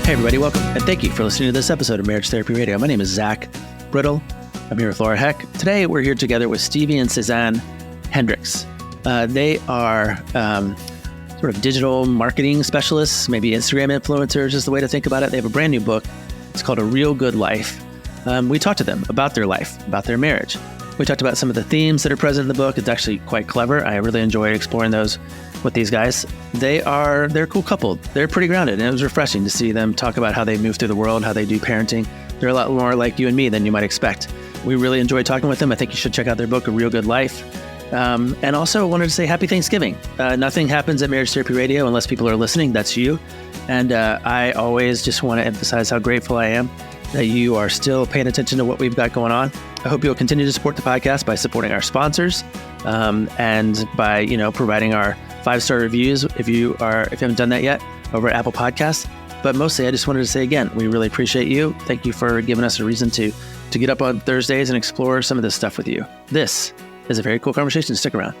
Hey everybody, welcome, and thank you for listening to this episode of Marriage Therapy Radio. My name is Zach Brittle. I'm here with Laura Heck. Today we're here together with Stevie and Sazan Hendrix. They are sort of digital marketing specialists, maybe Instagram influencers is the way to think about it. They have a brand new book. It's called A Real Good Life. We talked to them about their life, about their marriage. We talked about some of the themes that are present in the book. It's actually quite clever. I really enjoyed exploring those with these guys. They're a cool couple. They're pretty grounded, and it was refreshing to see them talk about how they move through the world, how they do parenting. They're a lot more like you and me than you might expect. We really enjoyed talking with them. I think you should check out their book, A Real Good Life. And also wanted to say happy Thanksgiving. Nothing happens at Marriage Therapy Radio unless people are listening. That's you. And I always just want to emphasize how grateful I am that you are still paying attention to what we've got going on. I hope you'll continue to support the podcast by supporting our sponsors and by, providing our 5-star reviews if you haven't done that yet over at Apple Podcasts. But mostly, I just wanted to say again, we really appreciate you. Thank you for giving us a reason to get up on Thursdays and explore some of this stuff with you. This is a very cool conversation. Stick around.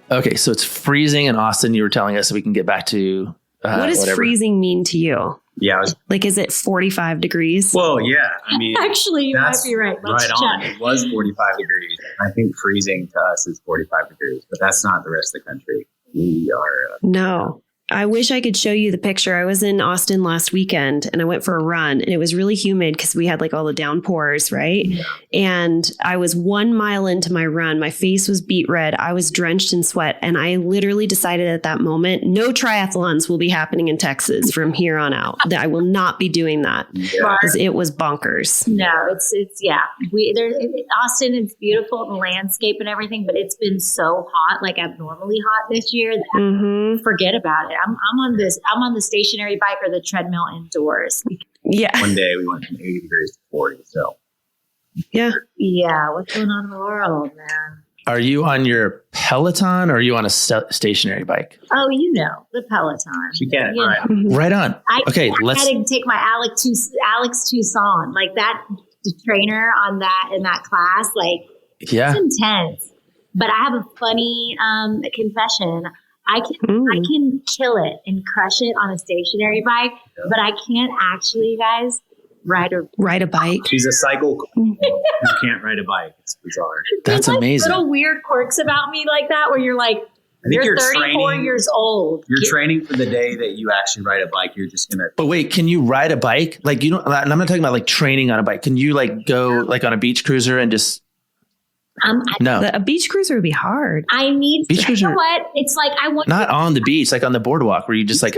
Okay, so it's freezing in Austin. You were telling us so we can get back to what does freezing mean to you? Yeah. Is it 45 degrees? Well, yeah. I mean, actually, you might be right. Let's on. check. It was 45 degrees. I think freezing to us is 45 degrees, but that's not the rest of the country. We are. No. I wish I could show you the picture. I was in Austin last weekend and I went for a run and it was really humid because we had all the downpours, right? Yeah. And I was 1 mile into my run. My face was beet red. I was drenched in sweat. And I literally decided at that moment, no triathlons will be happening in Texas from here on out. That I will not be doing that because it was bonkers. No, it's Austin, it's beautiful, the landscape and everything, but it's been so hot, abnormally hot this year that forget about it. I'm on the stationary bike or the treadmill indoors. Yeah. One day we went from 80 degrees to 40. So. Yeah. What's going on in the world, man? Are you on your Peloton or are you on a stationary bike? Oh, the Peloton. She can, right? Right on. I had to take my Alex Tucson, the trainer on that in that class. It's intense. But I have a funny confession. I can kill it and crush it on a stationary bike, but I can't actually, you guys, ride a bike. She's a cycle who can't ride a bike. It's bizarre. That's amazing. Little weird quirks about me like that, where you're you're 34 years old. You're training for the day that you actually ride a bike. You're just gonna. But wait, can you ride a bike? And I'm not talking about training on a bike. Can you go on a beach cruiser and just? No, a beach cruiser would be hard. I need. You know what? It's I want not on the beach, on the boardwalk where you just have.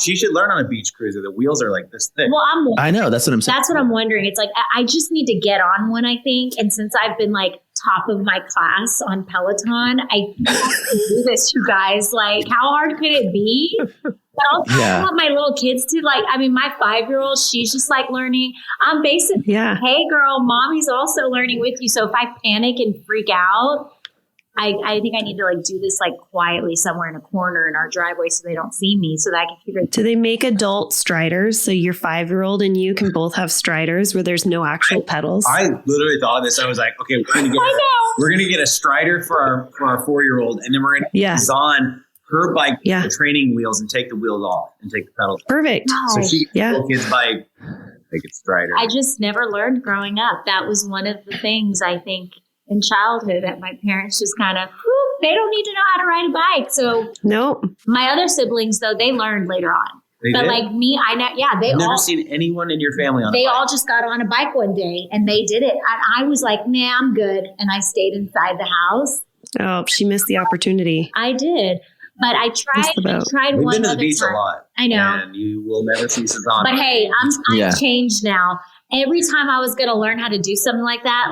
She should learn on a beach cruiser. The wheels are this thick. Well, I know that's what I'm saying. That's what I'm wondering. It's I just need to get on one. I think, and since I've been top of my class on Peloton, I do this, you guys. How hard could it be? But also, I want my little kids to my 5-year-old, she's just learning. I'm basically, hey girl, mommy's also learning with you. So if I panic and freak out, I think I need to do this quietly somewhere in a corner in our driveway so they don't see me so that I can figure it out. Do they make adult striders so your 5-year-old and you can both have striders where there's no actual pedals? I literally thought of this. I was like, okay, we're gonna get a strider for our 4-year-old, and then we're gonna design her bike, the training wheels, and take the wheels off and take the pedals off. Perfect. So she can go kids' bike, make it strider. I just never learned growing up. That was one of the things I think in childhood that my parents just kind of, they don't need to know how to ride a bike. So nope. My other siblings, though, they learned later on. They did? Me, I've never seen anyone in your family on a bike. They all just got on a bike one day and they did it. And I was like, nah, I'm good. And I stayed inside the house. Oh, she missed the opportunity. I did. But I tried We've one been to the other beach time. A lot. I know. And you will never see Sazan. But hey, I'm changed now. Every time I was going to learn how to do something like that,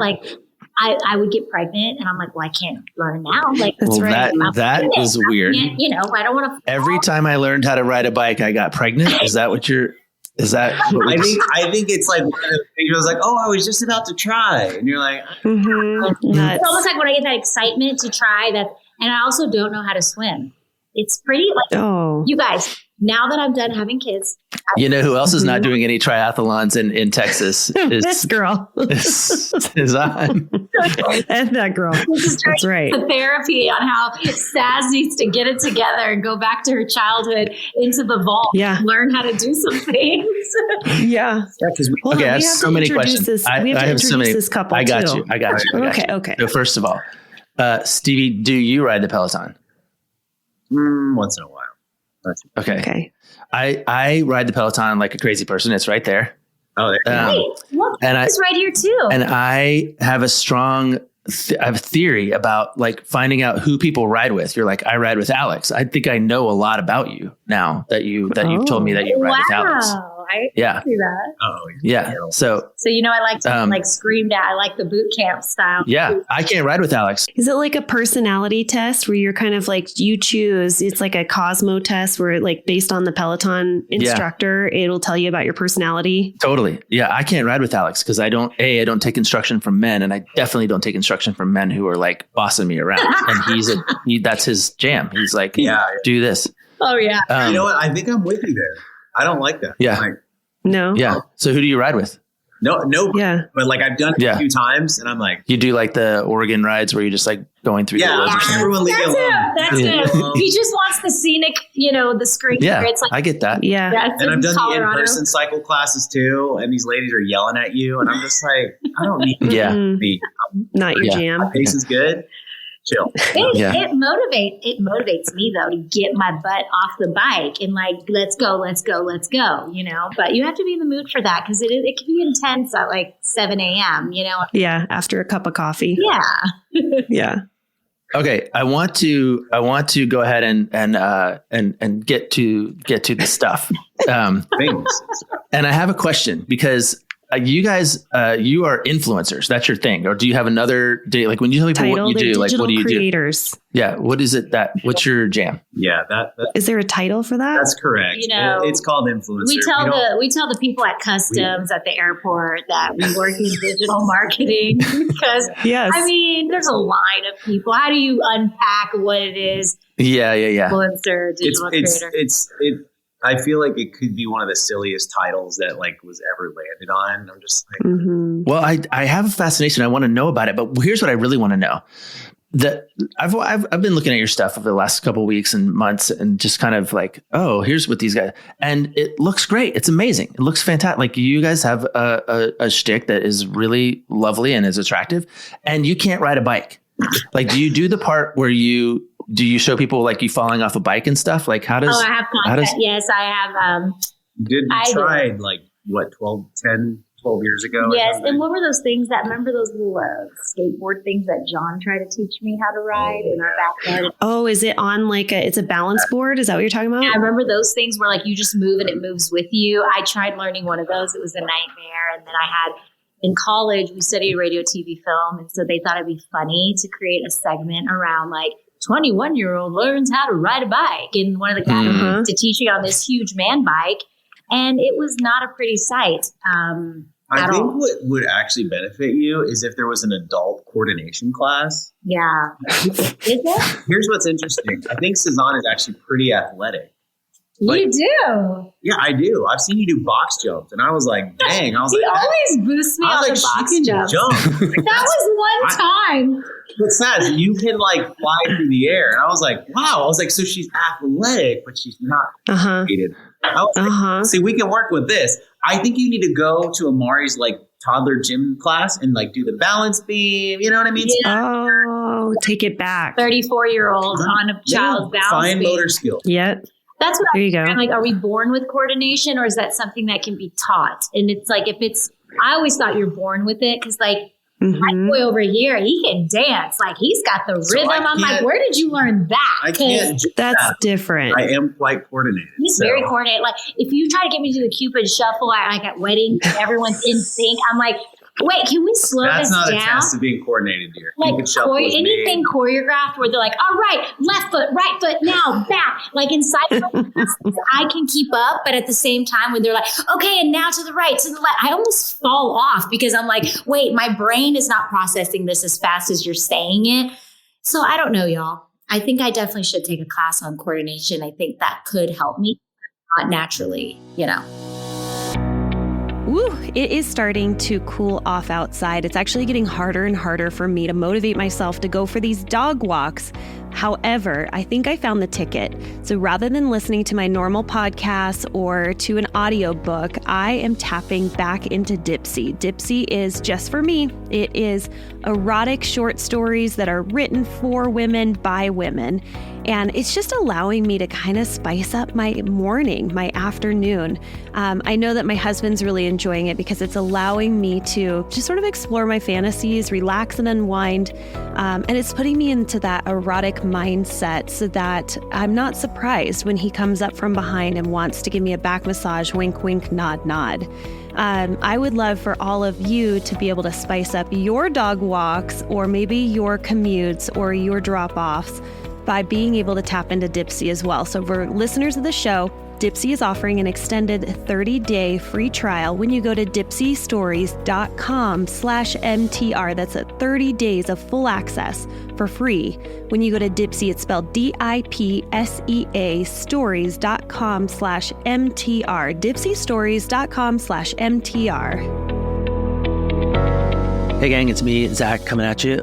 I would get pregnant and I'm like, well, I can't learn now. That's right. That is weird. I don't want to. Every time I learned how to ride a bike, I got pregnant. Is that what you're? Is that? I think it's one of the things. I was like, oh, I was just about to try, and you're like, It's almost like when I get that excitement to try that, and I also don't know how to swim. It's pretty you guys, now that I'm done having kids. You know who else is not doing any triathlons in Texas? Is this girl. Sazan. And that girl. That's right. The therapy on how Saz needs to get it together and go back to her childhood into the vault. Yeah. And learn how to do some things. Yeah. Okay, I have so many questions. We have to introduce this couple. I got you. Okay. So first of all, Stevie, do you ride the Peloton? Once in a while. Okay. I ride the Peloton like a crazy person. It's right there. Oh, look, it's right here too. And I have a strong I have a theory about like finding out who people ride with. You're like, I ride with Alex. I think I know a lot about you now that you've told me that you ride with Alex. I see that. Oh, yeah. So I like to like screamed at. I like the boot camp style. Yeah, I can't ride with Alex. Is it like a personality test where you're kind of like you choose? It's like a Cosmo test where like based on the Peloton instructor, it'll tell you about your personality. Totally. Yeah, I can't ride with Alex because I don't take instruction from men, and I definitely don't take instruction from men who are like bossing me around. And that's his jam. He's like, do this. Oh yeah. You know what? I think I'm with you there. I don't like that. Yeah. No. Yeah. So who do you ride with? No. Yeah. But like I've done it a few times, and I'm like, you do like the Oregon rides where you're just like going through the woods or something. Everyone leave me alone. That's it. He just wants the scenic, the screen. Yeah, it's like, I get that. Yeah. And I've done the in-person cycle classes too, and these ladies are yelling at you, and I'm just like, I don't need to be. Not your jam. My pace is good. Chill. It motivates me though to get my butt off the bike and like let's go, but you have to be in the mood for that because it can be intense at like 7 a.m. Yeah, after a cup of coffee. Yeah. Okay, I want to go ahead and get to the stuff. And I have a question because you guys, you are influencers. That's your thing. Or do you have another day? Like when you tell people what you do, like what do you creators. do? Yeah. What is it what's your jam? Yeah. Is there a title for that? That's correct. It's called influencer. We tell the people at customs at the airport that we work in digital marketing because there's a line of people. How do you unpack what it is? Yeah. Influencer, digital creator. I feel like it could be one of the silliest titles that like was ever landed on. I'm just like, Well, I have a fascination. I want to know about it, but here's what I really want to know. That I've been looking at your stuff over the last couple of weeks and months and just kind of like, oh, here's what these guys, and it looks great. It's amazing. It looks fantastic. Like you guys have a shtick that is really lovely and is attractive, and you can't ride a bike. Like, do you do the part where you show people like you falling off a bike and stuff? Like I have content. Yes, I have. You tried like what, 12 years ago? Yes. And what were those things remember those little skateboard things that John tried to teach me how to ride in our backyard? Oh, is it on it's a balance board? Is that what you're talking about? Yeah, I remember those things where like you just move and it moves with you. I tried learning one of those. It was a nightmare. And then in college, we studied radio, TV, film. And so they thought it'd be funny to create a segment around like 21-year-old learns how to ride a bike. And one of the guys to teach me on this huge man bike. And it was not a pretty sight. I think what would actually benefit you is if there was an adult coordination class. Yeah. Is it? Here's what's interesting. I think Sazan is actually pretty athletic. You do? Yeah, I do. I've seen you do box jumps, and I was like, dang. I was he always boosts me on the box jumps. Jump. That was one time. But Saz, you can like fly through the air. And I was like, wow. I was like, so she's athletic, but she's not educated. I was like, see, we can work with this. I think you need to go to Amari's like toddler gym class and like do the balance beam. You know what I mean? Yeah. Oh, take it back. 34-year-old on a child's balance fine beam. motor skill. Yep. That's what there you go. I'm like, are we born with coordination or is that something that can be taught? And it's like, I always thought you're born with it because like my boy over here, he can dance. Like he's got the rhythm. I'm like, where did you learn that? I can't. That's different. I am quite coordinated. He's very coordinated. Like if you try to get me to the Cupid shuffle at weddings, everyone's in sync. I'm like, wait, can we slow this down? That's not a test of being coordinated, dear. Like anything choreographed where they're like, all right, left foot, right foot, now back. Like inside, I can keep up, but at the same time, when they're like, okay, and now to the right, to the left, I almost fall off because I'm like, wait, my brain is not processing this as fast as you're saying it. So I don't know, y'all. I think I definitely should take a class on coordination. I think that could help me, not naturally, Woo, it is starting to cool off outside. It's actually getting harder and harder for me to motivate myself to go for these dog walks. However, I think I found the ticket. So rather than listening to my normal podcasts or to an audiobook, I am tapping back into Dipsea. Dipsea is just for me. It is erotic short stories that are written for women by women. And it's just allowing me to kind of spice up my morning, my afternoon. I know that my husband's really enjoying it because it's allowing me to just sort of explore my fantasies, relax and unwind. And it's putting me into that erotic mindset so that I'm not surprised when he comes up from behind and wants to give me a back massage, wink, wink, nod, nod. I would love for all of you to be able to spice up your dog walks or maybe your commutes or your drop-offs by being able to tap into Dipsea as well. So for listeners of the show, Dipsea is offering an extended 30-day free trial when you go to dipseastories.com/MTR. That's 30 days of full access for free. When you go to Dipsea, it's spelled DIPSEA stories.com/MTR. dipseastories.com/MTR. Hey gang, it's me, Zach, coming at you.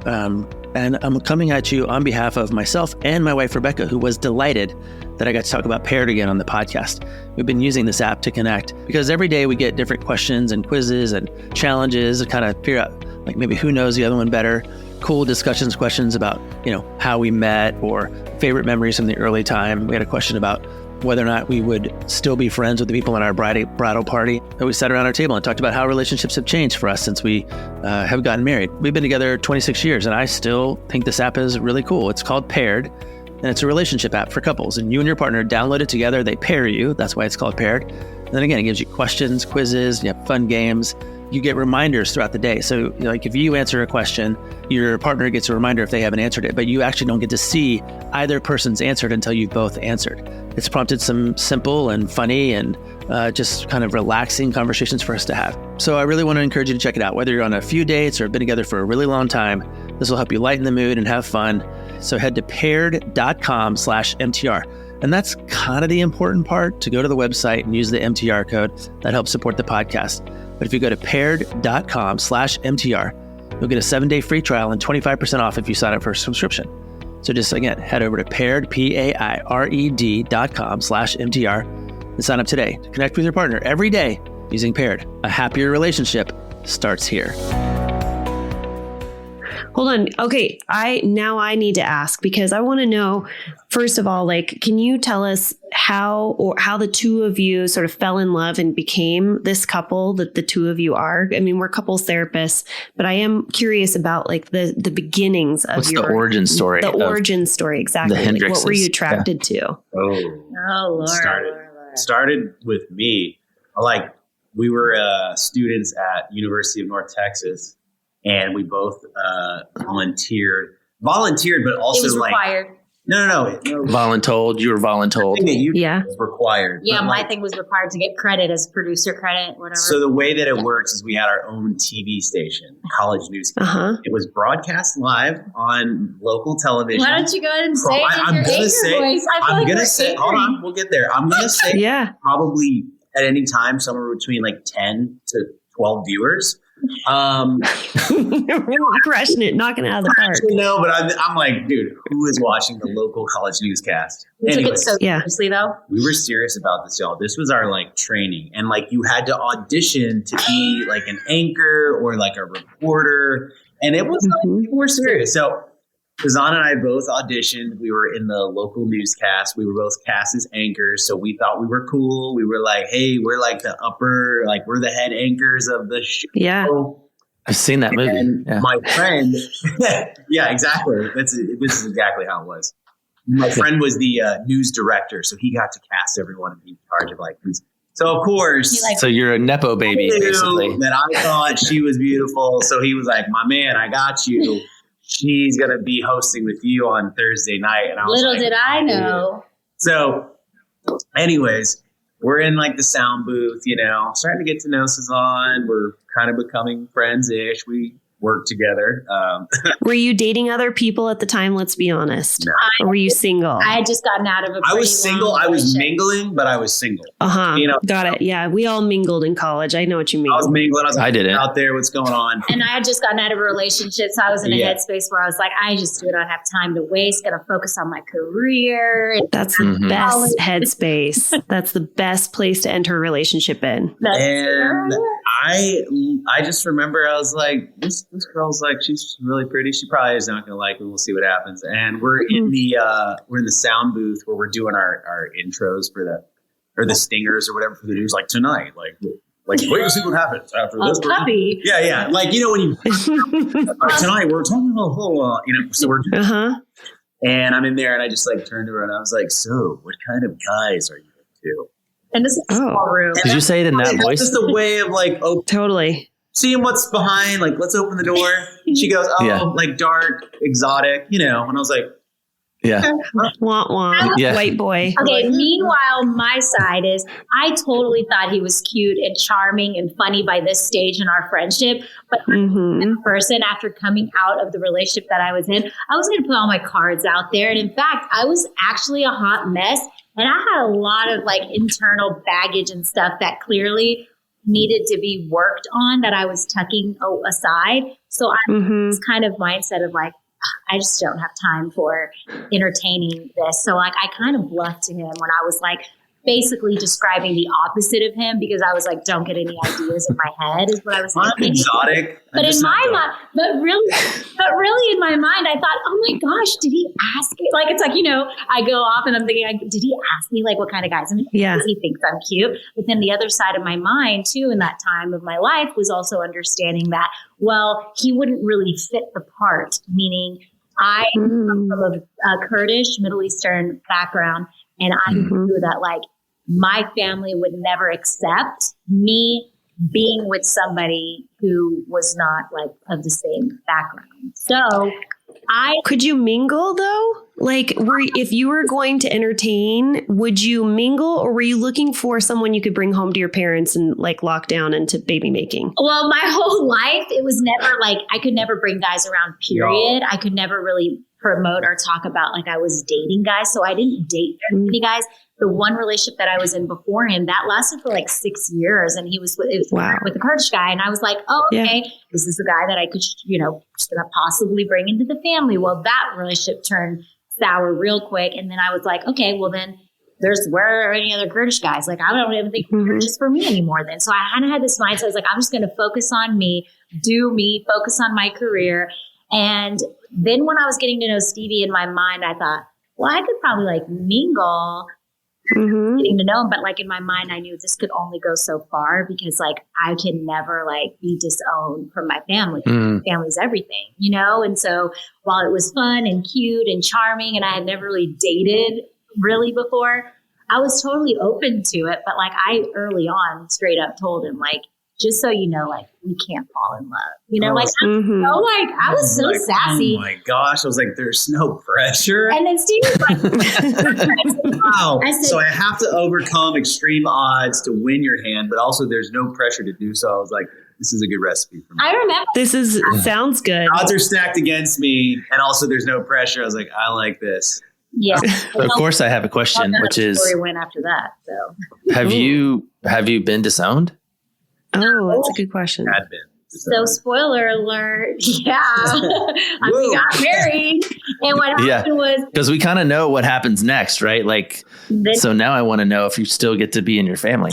And I'm coming at you on behalf of myself and my wife, Rebecca, who was delighted that I got to talk about Paired again on the podcast. We've been using this app to connect because every day we get different questions and quizzes and challenges to kind of figure out like maybe who knows the other one better. Cool discussions, questions about, how we met or favorite memories from the early time. We had a question about whether or not we would still be friends with the people in our bridal party. And we sat around our table and talked about how relationships have changed for us since we have gotten married. We've been together 26 years, and I still think this app is really cool. It's called Paired, and it's a relationship app for couples. And you and your partner download it together. They pair you. That's why it's called Paired. And then again, it gives you questions, quizzes, you have fun games. You get reminders throughout the day. So like if you answer a question, your partner gets a reminder if they haven't answered it, but you actually don't get to see either person's answered until you've both answered. It's prompted some simple and funny and just kind of relaxing conversations for us to have. So I really want to encourage you to check it out. Whether you're on a few dates or been together for a really long time, this will help you lighten the mood and have fun. So head to paired.com/MTR. And that's kind of the important part, to go to the website and use the MTR code. That helps support the podcast. But if you go to paired.com/MTR, you'll get a 7-day free trial and 25% off if you sign up for a subscription. So just again, head over to paired, PAIRED.com/MTR and sign up today to connect with your partner every day using Paired. A happier relationship starts here. Hold on. Okay. I need to ask because I want to know, first of all, can you tell us how the two of you sort of fell in love and became this couple that the two of you are? I mean, we're couples therapists, but I am curious about the beginnings of the origin story. The origin story. Exactly. The Hendrixes. What were you attracted to? Oh, Lord. Started with me. We were students at University of North Texas. And we both volunteered, but also it was required. No. Voluntold. You were voluntold. Was required. Yeah, my thing was required to get credit as producer credit, whatever. So the way that it works is we had our own TV station, College Newscast. Uh-huh. It was broadcast live on local television. Why don't you go ahead and say it in your anchor voice? I'm going to say, hold on, we'll get there. I'm going to say probably at any time somewhere between 10 to 12 viewers. Really crushing it, knocking it out of the park. No, but I'm like, dude, who is watching the local college newscast? We took it so seriously, though. We were serious about this, y'all. This was our training, and you had to audition to be an anchor or a reporter, and it was people were serious. So Sazan and I both auditioned. We were in the local newscast. We were both cast as anchors. So we thought we were cool. We were hey, we're the upper, we're the head anchors of the show. Yeah. I've seen that movie. And my friend, yeah, exactly. This is exactly how it was. My friend was the news director. So he got to cast everyone and be in charge of news. So of course. So you're a Nepo baby, basically. That I thought she was beautiful. So he was like, my man, I got you. She's going to be hosting with you on Thursday night. And I was Little did I know. So anyways, we're in the sound booth, starting to get to know Sazan. We're kind of becoming friends-ish. We work together. Were you dating other people at the time? Let's be honest. No. Or were you single? I had just gotten out of a I was single. I was mingling, but I was single. Got it. Yeah. We all mingled in college. I know what you mean. I was mingling. I didn't. Out there. What's going on? And I had just gotten out of a relationship. So I was in a headspace where I was like, I just do not have time to waste. Got to focus on my career. That's the best headspace. That's the best place to enter a relationship in. And I just remember I was like, this girl's like, she's really pretty. She probably is not going to like me. We'll see what happens. And we're in the sound booth where we're doing our intros for the stingers or whatever for the news. Like tonight, like wait to see what happens after this. Puppy. Yeah. Like, when you tonight we're talking about so we're and I'm in there and I just like turned to her and I was like, so what kind of guys are you into? And this is a small room. Did you say it in that voice? Just a way of like, totally seeing what's behind. Like, let's open the door. She goes, like dark, exotic, And I was like, wah, wah. White boy. Okay. Meanwhile, my side is I totally thought he was cute and charming and funny by this stage in our friendship. But in person, after coming out of the relationship that I was in, I was going to put all my cards out there. And in fact, I was actually a hot mess. And I had a lot of like internal baggage and stuff that clearly needed to be worked on that I was tucking aside. So I was kind of mindset of like, I just don't have time for entertaining this. So like I kind of bluffed to him when I was like basically describing the opposite of him because I was like, don't get any ideas in my head is what I was thinking. Exotic. But in my mind, but really in my mind, I thought, oh my gosh, did he ask me? Like, it's like, I go off and I'm thinking, did he ask me like what kind of guys? I mean, he thinks I'm cute. But then the other side of my mind too, in that time of my life was also understanding that, well, he wouldn't really fit the part, meaning I come from a Kurdish Middle Eastern background. And I knew that like my family would never accept me being with somebody who was not like of the same background. So could you mingle though? Like, if you were going to entertain, would you mingle or were you looking for someone you could bring home to your parents and like lock down into baby making? Well, my whole life, it was never like, I could never bring guys around, period. I could never really promote or talk about like I was dating guys. So I didn't date very many guys. The one relationship that I was in before him, that lasted for like 6 years. And he was with a Kurdish guy. And I was like, oh, okay, this is a guy that I could, possibly bring into the family. Well, that relationship turned sour real quick. And then I was like, okay, well then where are any other Kurdish guys? Like, I don't even think Kurdish is for me anymore then. So I kind of had this mindset. I was like, I'm just going to focus on me, do me, focus on my career. And then when I was getting to know Stevie in my mind, I thought, well, I could probably like mingle, getting to know him. But like in my mind, I knew this could only go so far because like I can never like be disowned from my family. Family's everything, And so while it was fun and cute and charming and I had never really dated really before, I was totally open to it. But like I early on straight up told him like, just so you know, like we can't fall in love, I was so sassy. Oh my gosh. I was like, there's no pressure. And then Steve was like, wow. So I have to overcome extreme odds to win your hand, but also there's no pressure to do so. I was like, this is a good recipe for me. I remember. Sounds good. Odds are stacked against me. And also there's no pressure. I was like, I like this. Yeah. Of course I have a question, which is, story went after that. So have you been disowned? Oh, that's a good question. Had been. So spoiler alert. Yeah. We got married. And what happened was. Because we kind of know what happens next, right? Like, so now I want to know if you still get to be in your family.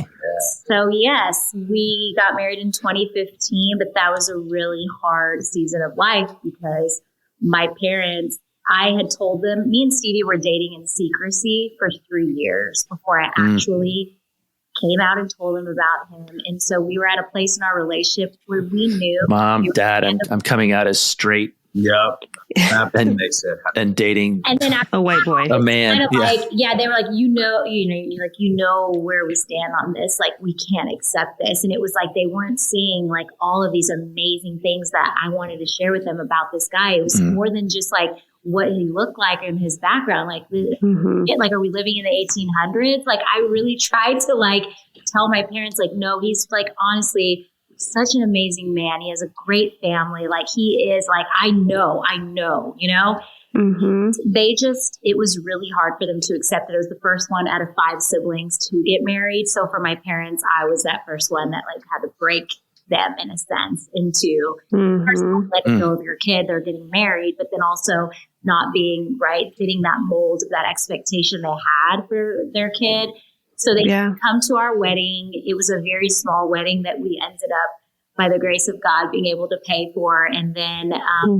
So yes, we got married in 2015, but that was a really hard season of life because my parents, I had told them, me and Stevie were dating in secrecy for 3 years before I actually came out and told him about him. And so we were at a place in our relationship where we knew. Mom, Dad, I'm coming out as straight. Yep. and dating and then a white boy, a man. Kind of they were like, you know where we stand on this. Like, we can't accept this. And it was like they weren't seeing like all of these amazing things that I wanted to share with them about this guy. It was more than just like what he looked like in his background. Like, like, are we living in the 1800s? Like, I really tried to like tell my parents, like, no, he's like honestly such an amazing man. He has a great family. Like he is like, I know, you know, it was really hard for them to accept that it was the first one out of 5 siblings to get married. So for my parents, I was that first one that like had to break them in a sense into first of all, letting go of your kid, they're getting married, but then also not being fitting that mold of that expectation they had for their kid. So they come to our wedding. It was a very small wedding that we ended up, by the grace of God, being able to pay for. And then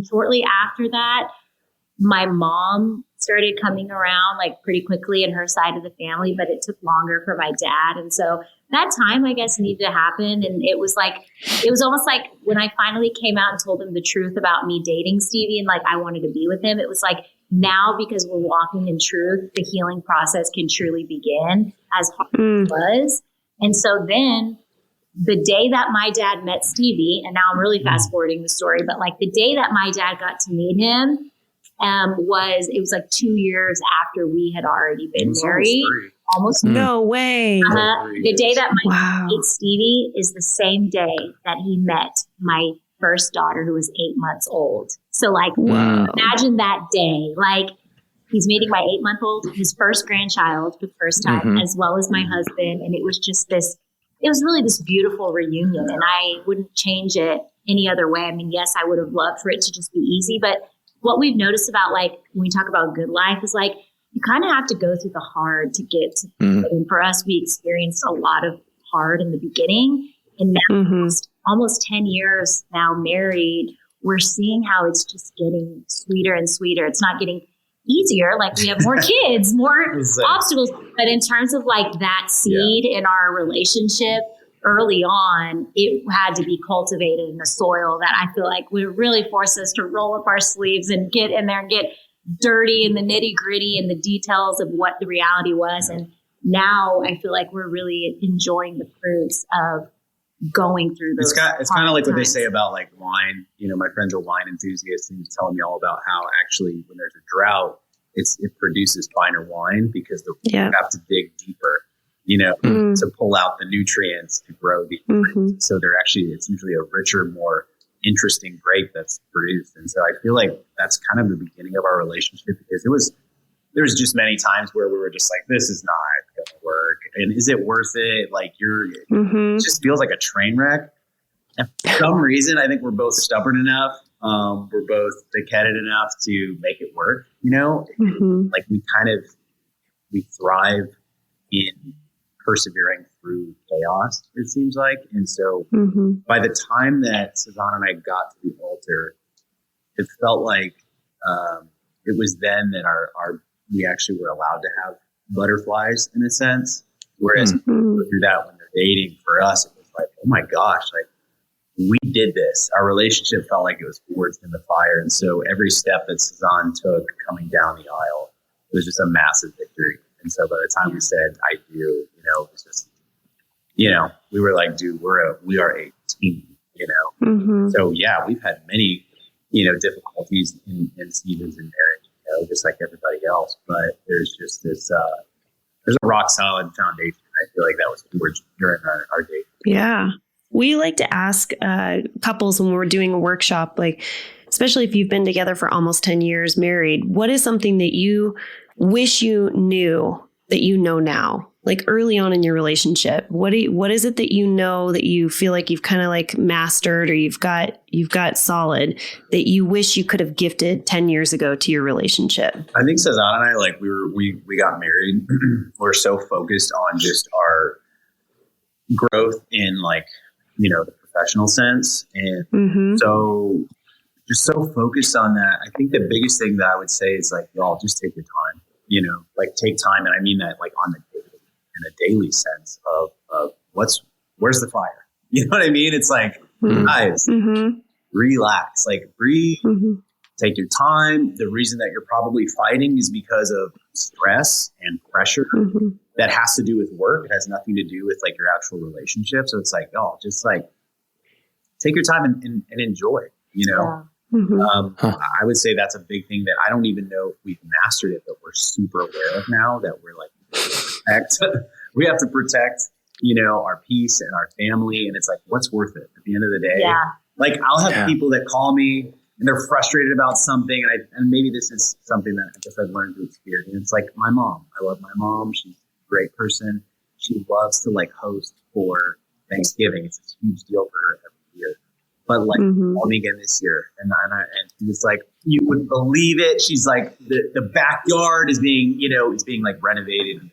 shortly after that, my mom started coming around like pretty quickly in her side of the family, but it took longer for my dad. And so that time, I guess, needed to happen. And it was almost like when I finally came out and told him the truth about me dating Stevie and like I wanted to be with him, it was like now because we're walking in truth, the healing process can truly begin as hard as it was. And so then the day that my dad met Stevie, and now I'm really fast forwarding the story, but like the day that my dad got to meet him, it was like 2 years after we had already been married. Almost. No way. The day that my dad met Stevie is the same day that he met my first daughter, who was 8 months old. So like, imagine that day. Like he's meeting my 8-month-old, his first grandchild for the first time, as well as my husband. And it was just it was really this beautiful reunion. And I wouldn't change it any other way. I mean, yes, I would have loved for it to just be easy, but what we've noticed about like when we talk about good life is like you kind of have to go through the hard to get to. And for us, we experienced a lot of hard in the beginning, and now almost 10 years now married, we're seeing how it's just getting sweeter and sweeter. It's not getting easier. Like we have more kids, more obstacles, but in terms of like that seed in our relationship, early on, it had to be cultivated in the soil that I feel like would really force us to roll up our sleeves and get in there and get dirty in the nitty gritty and the details of what the reality was. And now I feel like we're really enjoying the fruits of going through those. It's kind of like what they say about like wine. You know, my friends are wine enthusiasts and he's telling me all about how actually when there's a drought, it produces finer wine because you have to dig deeper. You know, to pull out the nutrients to grow the so it's usually a richer, more interesting grape that's produced. And so I feel like that's kind of the beginning of our relationship because there was just many times where we were just like, this is not going to work. And is it worth it? Like it just feels like a train wreck. And for some reason, I think we're both stubborn enough. We're both thick-headed enough to make it work, you know, like we thrive in persevering through chaos, it seems like. And so by the time that Sazan and I got to the altar, it felt like it was then that we actually were allowed to have butterflies in a sense. Whereas through that when they're dating, for us, it was like, oh my gosh, like we did this. Our relationship felt like it was forged in the fire. And so every step that Sazan took coming down the aisle, it was just a massive victory. And so by the time we said, I do, you know, it was just, you know, we were like, dude, we are a team, you know? So yeah, we've had many, you know, difficulties in seasons in marriage, you know, just like everybody else, but there's just this, there's a rock solid foundation. I feel like that was forged during our date. Yeah. We like to ask couples when we're doing a workshop, like, especially if you've been together for almost 10 years married, what is something that you wish you knew that you know now, like early on in your relationship? What is it that you know that you feel like you've kind of like mastered or you've got solid that you wish you could have gifted 10 years ago to your relationship? I think Sazan and I, like we got married. We're so focused on just our growth in like, you know, the professional sense. And so just so focused on that. I think the biggest thing that I would say is like, y'all just take your time, you know, like take time. And I mean that like on the daily, in a daily sense of where's the fire? You know what I mean? It's like, guys, relax, like breathe, take your time. The reason that you're probably fighting is because of stress and pressure that has to do with work. It has nothing to do with like your actual relationship. So it's like, y'all just like take your time and enjoy, you know? Yeah. I would say that's a big thing that I don't even know if we've mastered it, but we're super aware of now that we're like, we have to protect our peace and our family. And it's like, what's worth it at the end of the day? Yeah. Like I'll have people that call me and they're frustrated about something. And maybe this is something that I guess I've learned to experience. Like my mom, I love my mom. She's a great person. She loves to like host for Thanksgiving. It's a huge deal for her every year. But like, call me again this year. And it's like, you wouldn't believe it. She's like, the backyard is being, is being like renovated.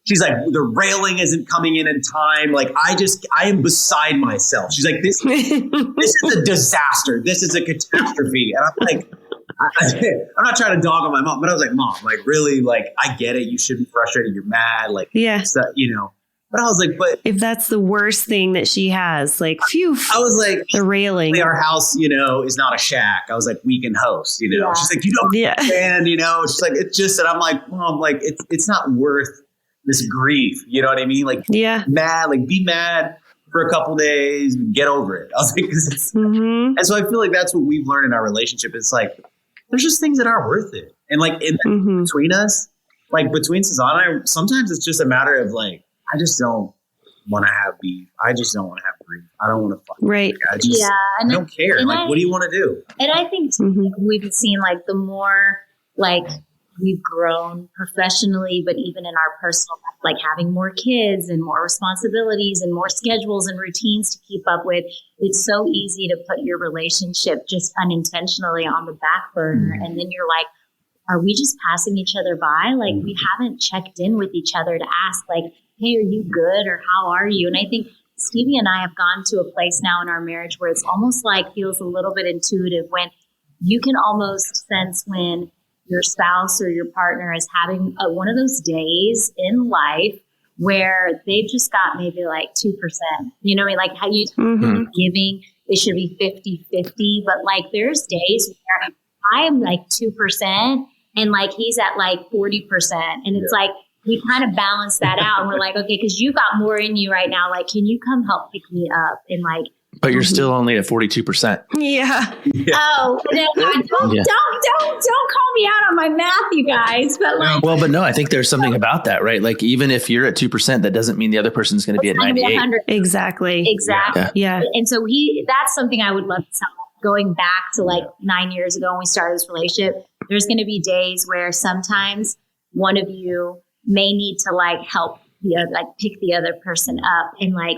She's like, the railing isn't coming in time. Like, I am beside myself. She's like, this is a disaster. This is a catastrophe. And I'm like, I'm not trying to dog on my mom, but I was like, Mom, like really, like, I get it. You should be frustrated. You're mad. Like, so, but I was like, but if that's the worst thing that she has, like, phew, I was like, the railing. Our house, is not a shack. I was like, we can host, She's like, you don't understand, She's like, it's just that I'm like, Mom, like, it's not worth this grief. You know what I mean? Like, mad, like be mad for a couple days, get over it. I was like, and so I feel like that's what we've learned in our relationship. It's like, there's just things that aren't worth it. And like between us, like between Sazan and I, sometimes it's just a matter of like, I just don't want to have beef. I just don't want to have grief. I don't want to fight. Right. Like, I don't care. Like, what do you want to do? And I think we've seen like the more like we've grown professionally, but even in our personal life, like having more kids and more responsibilities and more schedules and routines to keep up with, it's so easy to put your relationship just unintentionally on the back burner. And then you're like, are we just passing each other by? Like we haven't checked in with each other to ask like, hey, are you good? Or how are you? And I think Stevie and I have gone to a place now in our marriage where it's almost like feels a little bit intuitive when you can almost sense when your spouse or your partner is having one of those days in life where they've just got maybe like 2%, like how you giving, it should be 50-50, but like there's days where I am like 2% and like he's at like 40%. And it's like, we kind of balance that out and we're like, okay, because you got more in you right now. Like, can you come help pick me up? And like, but you're still only at 42%. Yeah. Oh, don't call me out on my math, you guys. But like, well, but no, I think there's something about that, right? Like, even if you're at 2%, that doesn't mean the other person's going to be at 98. Exactly. Yeah. And so that's something I would love to tell. Going back to like 9 years ago when we started this relationship, there's going to be days where sometimes one of you may need to like help pick the other person up and like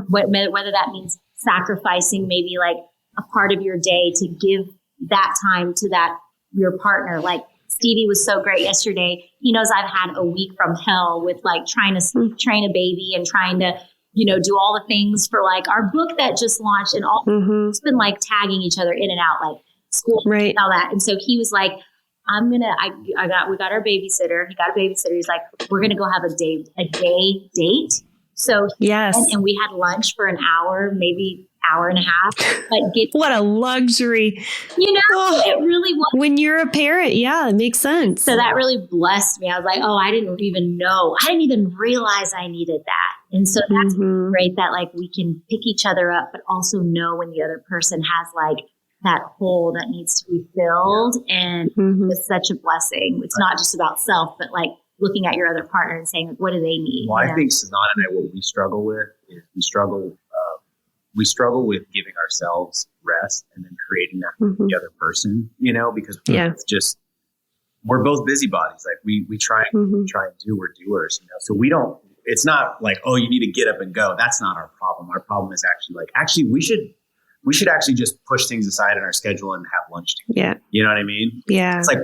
whether that means sacrificing maybe like a part of your day to give that time to your partner. Like Stevie was so great yesterday. He knows I've had a week from hell with like trying to train a baby and trying to do all the things for like our book that just launched and all. It's been like tagging each other in and out like school and all that. And so he was like, we got our babysitter. He got a babysitter. He's like, we're going to go have a day date. So and we had lunch for an hour, maybe hour and a half. But what a luxury. It really was. When you're a parent, it makes sense. So that really blessed me. I was like, oh, I didn't even know. I didn't even realize I needed that. And so that's great that like we can pick each other up, but also know when the other person has like that hole that needs to be filled. And it's such a blessing. It's not just about self, but like looking at your other partner and saying, what do they need? Well, I think Sazan and I, what we struggle with is we struggle with giving ourselves rest and then creating that for the other person, because it's just, we're both busybodies. Like we try and do, we're doers, so we don't, it's not like, oh, you need to get up and go. That's not our problem. Our problem is actually we should actually just push things aside in our schedule and have lunch together. Yeah. You know what I mean? Yeah. It's like,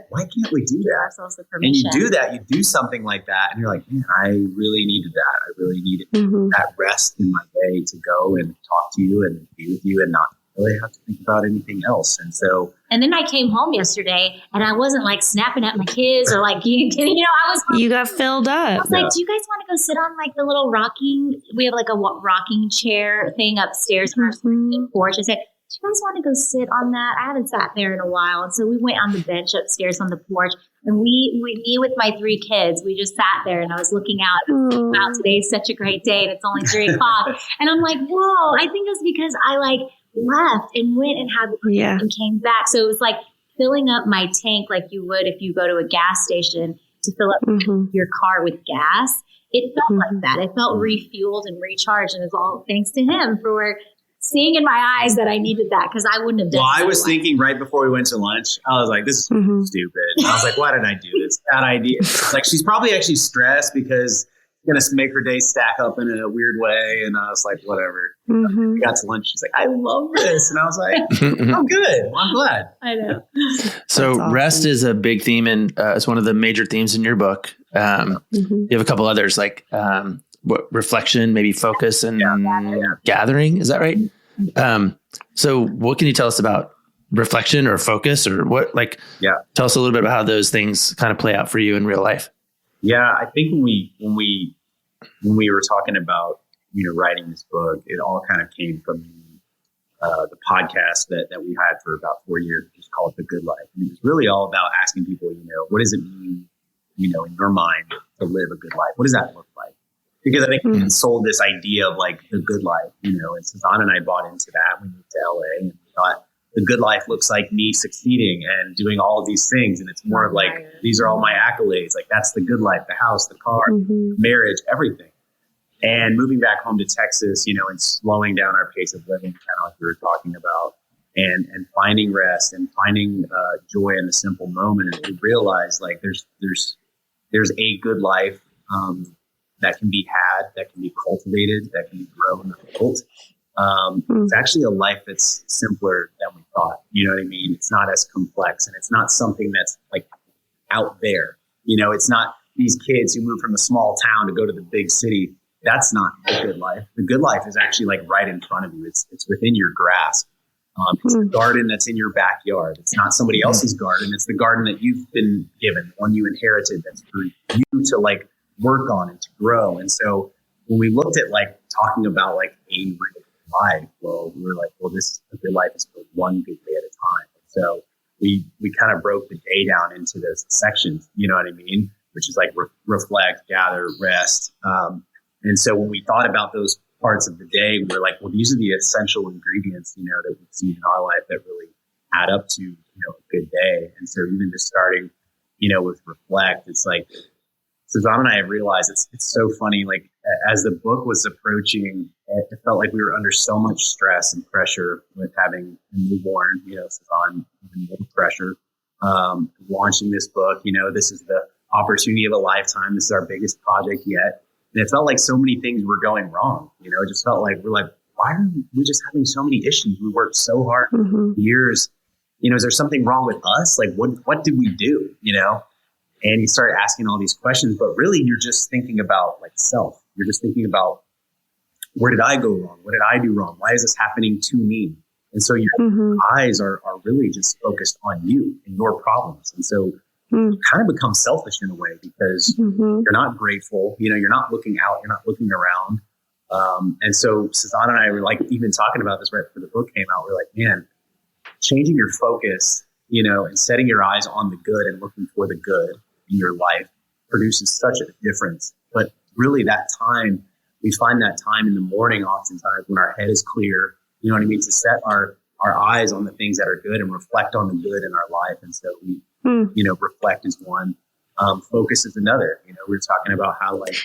why can't we do that? And you do that, you do something like that. And you're like, man, I really needed that. I really needed that rest in my day to go and talk to you and be with you and not really have to think about anything else. And then I came home yesterday and I wasn't like snapping at my kids or like, I was like, you got filled up. I was like, do you guys want to go sit on like the little we have like a rocking chair thing upstairs on our porch. I said, do you guys want to go sit on that? I haven't sat there in a while. And so we went on the bench upstairs on the porch and me with my 3 kids, we just sat there and I was looking out. Wow, today's such a great day and it's only 3 o'clock. And I'm like, whoa, I think it's because I like left and went and had and came back. So it was like filling up my tank like you would if you go to a gas station to fill up your car with gas. It felt like that. It felt refueled and recharged. And it's all thanks to him for seeing in my eyes that I needed that, because I wouldn't have done it. Well, I was thinking right before we went to lunch, I was like, this is stupid. And I was like, why did I do this? Bad idea. Like, she's probably actually stressed because it's going to make her day stack up in a weird way. And I was like, whatever. We got to lunch. She's like, I love this. And I was like, I'm good. I'm glad. I know. So awesome. Rest is a big theme, and it's one of the major themes in your book. You have a couple others, like reflection, maybe focus, and gathering. Is that right? So what can you tell us about reflection or focus, or what, tell us a little bit about how those things kind of play out for you in real life? Yeah, I think when we were talking about, writing this book, it all kind of came from the podcast that we had for about 4 years, which is called The Good Life. And it was really all about asking people, what does it mean, in your mind to live a good life? What does that look like? Because I think we sold this idea of like the good life, and Sazan and I bought into that. We moved to LA and we thought the good life looks like me succeeding and doing all of these things. And it's more of like, these are all my accolades. Like, that's the good life, the house, the car, marriage, everything. And moving back home to Texas, and slowing down our pace of living, kind of like we were talking about, and finding rest and finding joy in the simple moment. And we realized like there's a good life that can be had, that can be cultivated, that can be grown and built. It's actually a life that's simpler than we thought. You know what I mean? It's not as complex, and it's not something that's like out there. It's not these kids who move from a small town to go to the big city. That's not the good life. The good life is actually like right in front of you. It's within your grasp. It's the garden that's in your backyard. It's not somebody else's garden. It's the garden that you've been given, one you inherited, that's for you to like work on and to grow. And so when we looked at like talking about like a real life, well, we were like, a good life is for one good day at a time. So we kind of broke the day down into those sections, you know what I mean? Which is like reflect, gather, rest. And so when we thought about those parts of the day, we were like, well, these are the essential ingredients, that we see in our life that really add up to, a good day. And so even just starting, with reflect, it's like, Sazan and I have realized it's so funny. Like, as the book was approaching, it felt like we were under so much stress and pressure with having a newborn, Sazan, even more pressure, launching this book. This is the opportunity of a lifetime. This is our biggest project yet. And it felt like so many things were going wrong. It just felt like we're like, why are we just having so many issues? We worked so hard for years. Is there something wrong with us? Like, what did we do? And you start asking all these questions, but really you're just thinking about like self. You're just thinking about, where did I go wrong? What did I do wrong? Why is this happening to me? And so your eyes are really just focused on you and your problems. And so you kind of become selfish in a way, because you're not grateful. You're not looking out. You're not looking around. And so Sazan and I were like, even talking about this right before the book came out. We're like, man, changing your focus, and setting your eyes on the good and looking for the good in your life produces such a difference. But really that time, we find that time in the morning oftentimes when our head is clear, you know what I mean, to set our eyes on the things that are good and reflect on the good in our life. And so we, reflect is one, focus is another. We're talking about how like,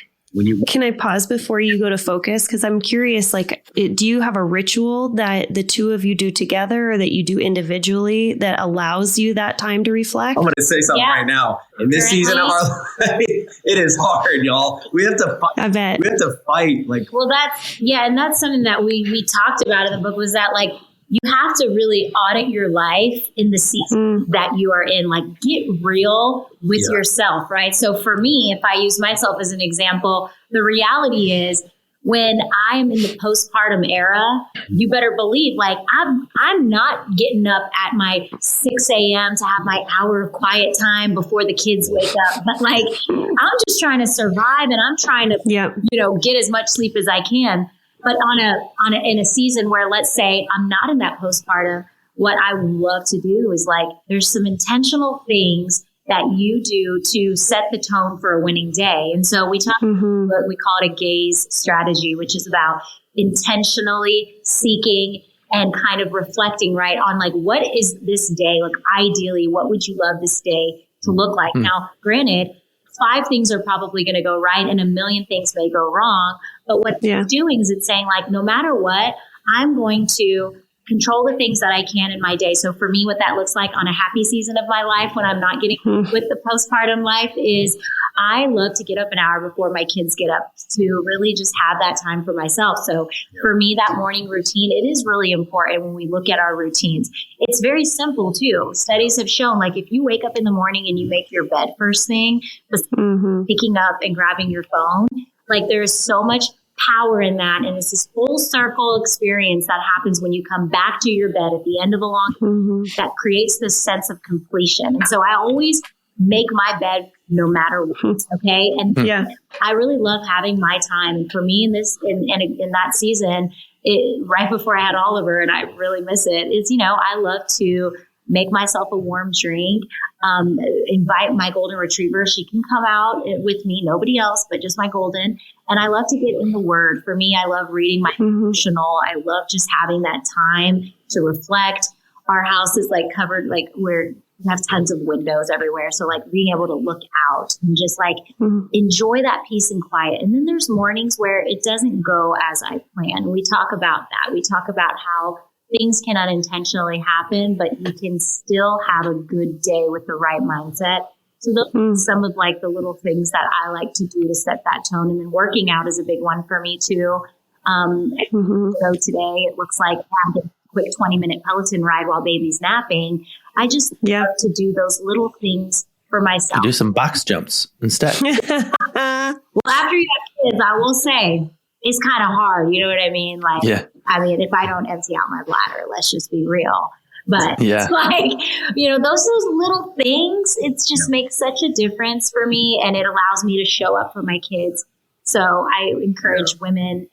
Can I pause before you go to focus? Because I'm curious, do you have a ritual that the two of you do together or that you do individually that allows you that time to reflect? I'm going to say something right now. In this season of our life, it is hard, y'all. We have to fight. I bet. We have to fight. Well, and that's something that we talked about in the book, was that like, you have to really audit your life in the season that you are in, like get real with yourself, right? So for me, if I use myself as an example, the reality is when I'm in the postpartum era, you better believe like I'm not getting up at my 6 a.m. to have my hour of quiet time before the kids wake up. But like, I'm just trying to survive, and I'm trying to, get as much sleep as I can. But in a season where, let's say I'm not in that postpartum, what I would love to do is like, there's some intentional things that you do to set the tone for a winning day. And so we we call it a gaze strategy, which is about intentionally seeking and kind of reflecting, right, on like, what is this day? Like, ideally, what would you love this day to look like? Now, granted, 5 things are probably going to go right and a million things may go wrong. But what it's doing is it's saying like, no matter what, I'm going to control the things that I can in my day. So for me, what that looks like on a happy season of my life when I'm not getting with the postpartum life is I love to get up an hour before my kids get up to really just have that time for myself. So for me, that morning routine, it is really important when we look at our routines. It's very simple too. Studies have shown like if you wake up in the morning and you make your bed first thing, picking up and grabbing your phone, like there's so much power in that. And it's this full circle experience that happens when you come back to your bed at the end of a long that creates this sense of completion. And so I always make my bed no matter what. Okay. And I really love having my time. And for me in that season, right before I had Oliver, and I really miss it, is, you know, I love to make myself a warm drink, invite my golden retriever. She can come out with me, nobody else, but just my golden. And I love to get in the word. For me, I love reading my devotional. I love just having that time to reflect. Our house is like covered, like we have tons of windows everywhere. So like being able to look out and just like enjoy that peace and quiet. And then there's mornings where it doesn't go as I plan. We talk about that. We talk about how things can unintentionally happen, but you can still have a good day with the right mindset. So those are some of like the little things that I like to do to set that tone. And then working out is a big one for me too. So today it looks like having a quick 20-minute Peloton ride while baby's napping. I just love to do those little things for myself. You do some box jumps instead. Well, after you have kids, I will say it's kind of hard. You know what I mean? Like, I mean, if I don't empty out my bladder, let's just be real. But it's like, you know, those little things, it just makes such a difference for me. And it allows me to show up for my kids. So I encourage women,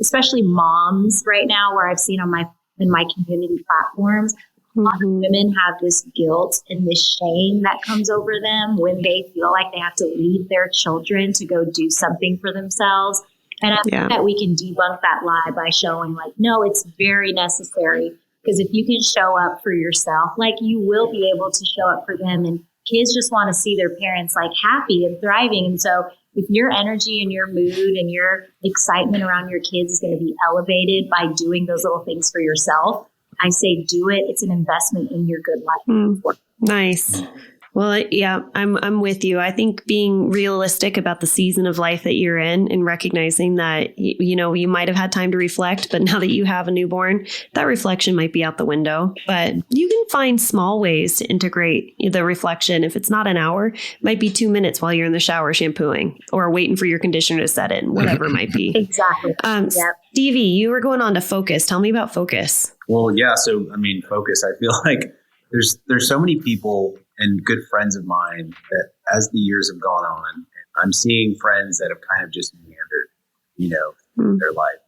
especially moms right now, where I've seen in my community platforms, a lot of women have this guilt and this shame that comes over them when they feel like they have to leave their children to go do something for themselves. And I think that we can debunk that lie by showing like, no, it's very necessary. Because if you can show up for yourself, like you will be able to show up for them. And kids just want to see their parents like happy and thriving. And so if your energy and your mood and your excitement around your kids is going to be elevated by doing those little things for yourself, I say do it. It's an investment in your good life. Nice. Well, yeah, I'm with you. I think being realistic about the season of life that you're in and recognizing that, you know, you might have had time to reflect, but now that you have a newborn, that reflection might be out the window. But you can find small ways to integrate the reflection. If it's not an hour, it might be 2 minutes while you're in the shower shampooing or waiting for your conditioner to set in, whatever it might be. Exactly. Stevie, you were going on to focus. Tell me about focus. Well, yeah. So, I mean, focus, I feel like there's so many people and good friends of mine that as the years have gone on, I'm seeing friends that have kind of just meandered, you know, through their life.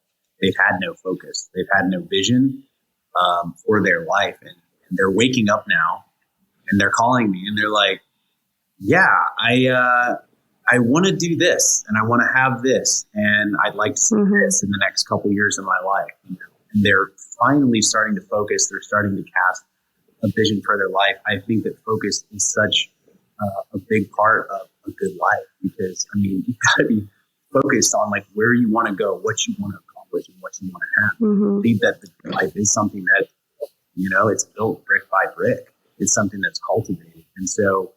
They've had no focus. They've had no vision for their life. And they're waking up now and they're calling me and they're like, yeah, I want to do this and I want to have this. And I'd like to see this in the next couple of years of my life. You know? And they're finally starting to focus. They're starting to cast a vision for their life. I think that focus is such a big part of a good life because, I mean, you've got to be focused on like where you want to go, what you want to accomplish and what you want to have. I think that the good life is something that, you know, it's built brick by brick. It's something that's cultivated. And so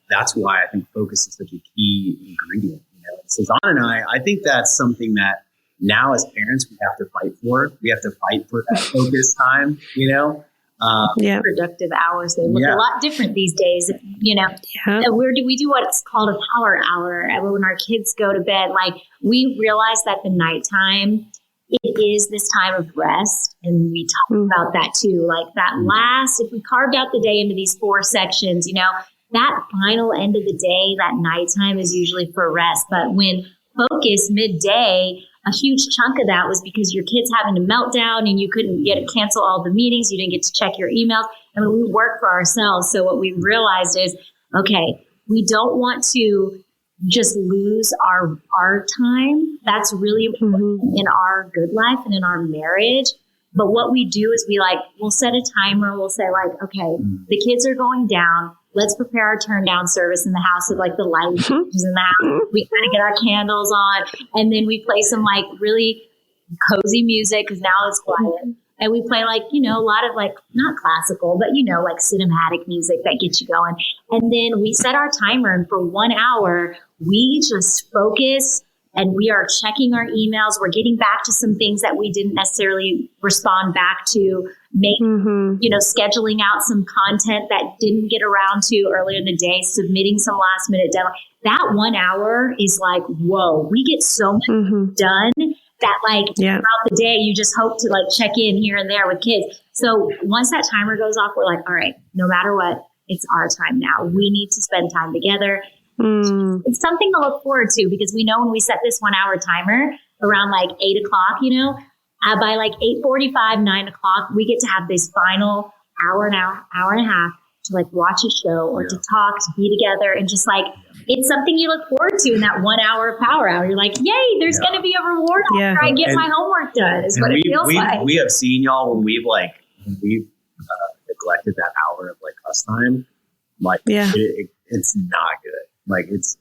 that's why I think focus is such a key ingredient. You know, Sazan and I think that's something that now as parents, we have to fight for. We have to fight for that focus time, you know? Productive hours. They look a lot different these days, you know. We do what's called a power hour. When our kids go to bed, like we realize that the nighttime, it is this time of rest. And we talk about that too. Like that last, if we carved out the day into these 4 sections, you know, that final end of the day, that nighttime is usually for rest. But when focus midday, a huge chunk of that was because your kid's having a meltdown and you couldn't get to cancel all the meetings. You didn't get to check your emails. And we work for ourselves. So what we realized is, okay, we don't want to just lose our time. That's really important in our good life and in our marriage. But what we do is we'll set a timer. We'll say like, okay, the kids are going down. let's prepare our turn down service in the house with like the light switches in the house. We kind of get our candles on, and then we play some like really cozy music because now it's quiet. And we play like, you know, a lot of like, not classical, but, you know, like cinematic music that gets you going. And then we set our timer, and for 1 hour, we just focus and we are checking our emails. We're getting back to some things that we didn't necessarily respond back to, you know, scheduling out some content that didn't get around to earlier in the day, submitting some last minute deadline. That 1 hour is like, whoa, we get so much done that like throughout the day, you just hope to like check in here and there with kids. So once that timer goes off, we're like, all right, no matter what, it's our time now. We need to spend time together. It's something to look forward to because we know when we set this 1 hour timer around like 8 o'clock, you know, by like 8:45, 9 o'clock, we get to have this final hour and a half to like watch a show or to talk, to be together, and just like, it's something you look forward to in that 1 hour of power hour. You're like, yay, there's going to be a reward after I get my homework done, is what it feels like. We have seen y'all when we've neglected that hour of like us time. Like, it's not good. Like, it's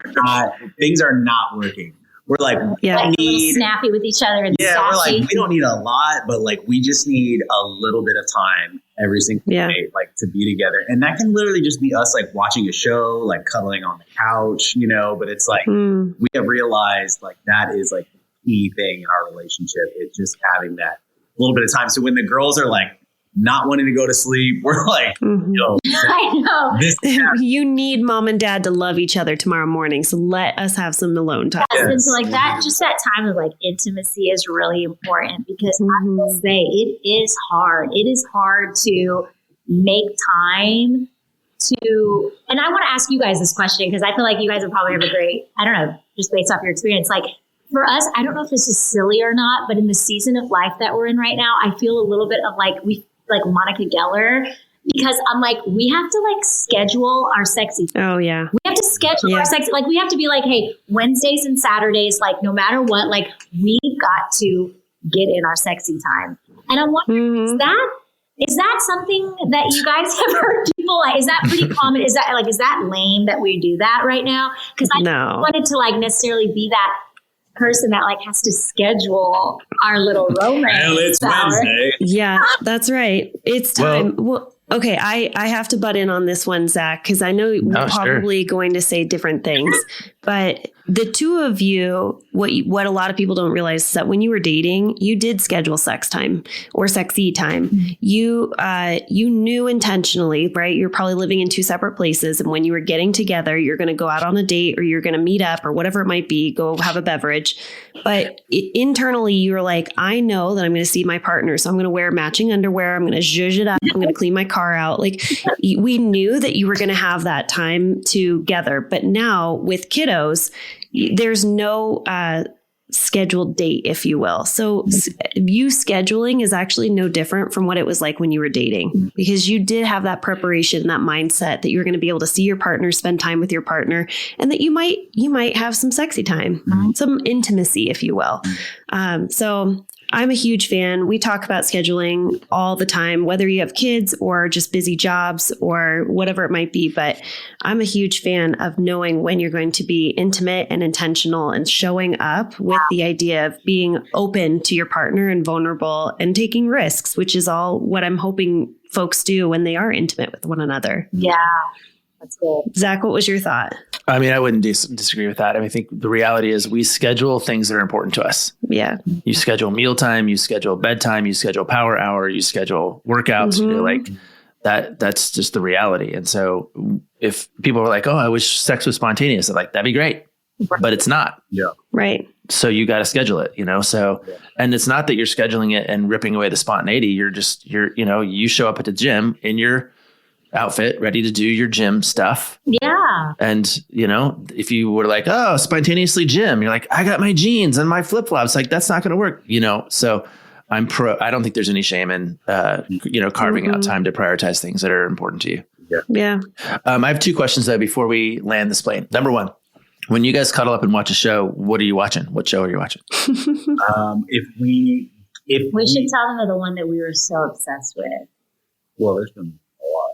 not, things are not working. We're like, we need snappy with each other. And we're like, we don't need a lot, but like, we just need a little bit of time every single day, like to be together. And that can literally just be us like watching a show, like cuddling on the couch, you know, but it's like, we have realized like that is like the key thing in our relationship. It's just having that little bit of time. So when the girls are like not wanting to go to sleep, we're like, yo, I know. You need mom and dad to love each other tomorrow morning. So let us have some alone time. And so like that, just that time of like intimacy is really important because I will say it is hard. It is hard to make time to, and I want to ask you guys this question because I feel like you guys would probably have a great, I don't know, just based off your experience, like for us, I don't know if this is silly or not, but in the season of life that we're in right now, I feel a little bit of like, like Monica Geller, because I'm like, we have to like schedule our sexy time. Oh yeah. We have to schedule our sexy, like we have to be like, hey, Wednesdays and Saturdays, like no matter what, like we've got to get in our sexy time. And I'm wondering, is that something that you guys have heard people like, is that pretty common? Is that lame that we do that right now? Because I don't wanted to like necessarily be that person that like has to schedule our little romance. Well, it's Wednesday. Yeah, that's right. It's time. Well, okay, I have to butt in on this one, Zach, because I know we're probably going to say different things. But the two of you, what a lot of people don't realize is that when you were dating, you did schedule sex time or sexy time. You knew intentionally, right? You're probably living in two separate places. And when you were getting together, you're going to go out on a date or you're going to meet up or whatever it might be, go have a beverage. But internally, you were like, I know that I'm going to see my partner. So I'm going to wear matching underwear. I'm going to zhuzh it up. I'm going to clean my car out. Like we knew that you were going to have that time together. But now with kiddos, there's no scheduled date, if you will. So you scheduling is actually no different from what it was like when you were dating, because you did have that preparation, that mindset that you're going to be able to see your partner, spend time with your partner, and that you might have some sexy time, some intimacy, if you will. So I'm a huge fan. We talk about scheduling all the time, whether you have kids or just busy jobs or whatever it might be. But I'm a huge fan of knowing when you're going to be intimate and intentional and showing up with the idea of being open to your partner and vulnerable and taking risks, which is all what I'm hoping folks do when they are intimate with one another. Yeah, that's good. Zach, what was your thought? I mean, I wouldn't disagree with that. I mean, I think the reality is we schedule things that are important to us. Yeah. You schedule mealtime, you schedule bedtime, you schedule power hour, you schedule workouts, you know, like that's just the reality. And so if people are like, oh, I wish sex was spontaneous, I'm like, that'd be great, but it's not. Yeah. Right. So you got to schedule it, you know? So, and it's not that you're scheduling it and ripping away the spontaneity. You show up at the gym in your outfit, ready to do your gym stuff. Yeah. And, you know, if you were like, oh, spontaneously gym, you're like, I got my jeans and my flip flops. Like, that's not going to work, you know? So I don't think there's any shame in, carving out time to prioritize things that are important to you. Yeah. I have two questions though, before we land this plane. Number one, when you guys cuddle up and watch a show, what are you watching? What show are you watching? If we should tell them the one that we were so obsessed with. Well, there's been a lot.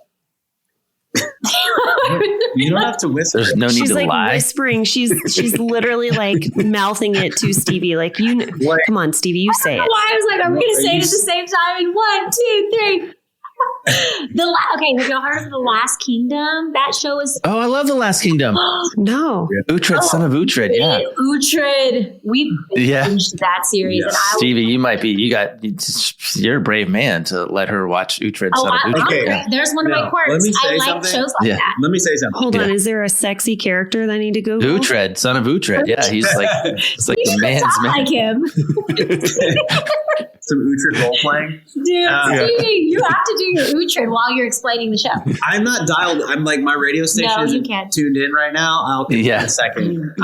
You don't have to whisper. There's no need She's to like lie. whispering. She's literally like mouthing it to Stevie. Like, come on, Stevie, you say it. Why I was like, I'm going to say it at the same time in 1, 2, 3. Okay, have y'all heard of The Last Kingdom? That show is. Oh, I love The Last Kingdom. No. Uhtred, son of Uhtred. Yeah. Uhtred. We binged that series. Yeah. And Stevie, you're a brave man to let her watch Uhtred, son of Uhtred. Okay. Yeah. There's one of my quirks. Let me say I like something. shows like that. Let me say something. Hold on. Is there a sexy character that I need to Google? Uhtred, son of Uhtred. Yeah, he's like You the man's talk man. like him. Some Uhtred role playing. Dude, Stevie, you have to do your Uhtred while you're explaining the show. I'm not dialed. I'm like my radio station No, you isn't can't. tuned in right now. I'll get in a second.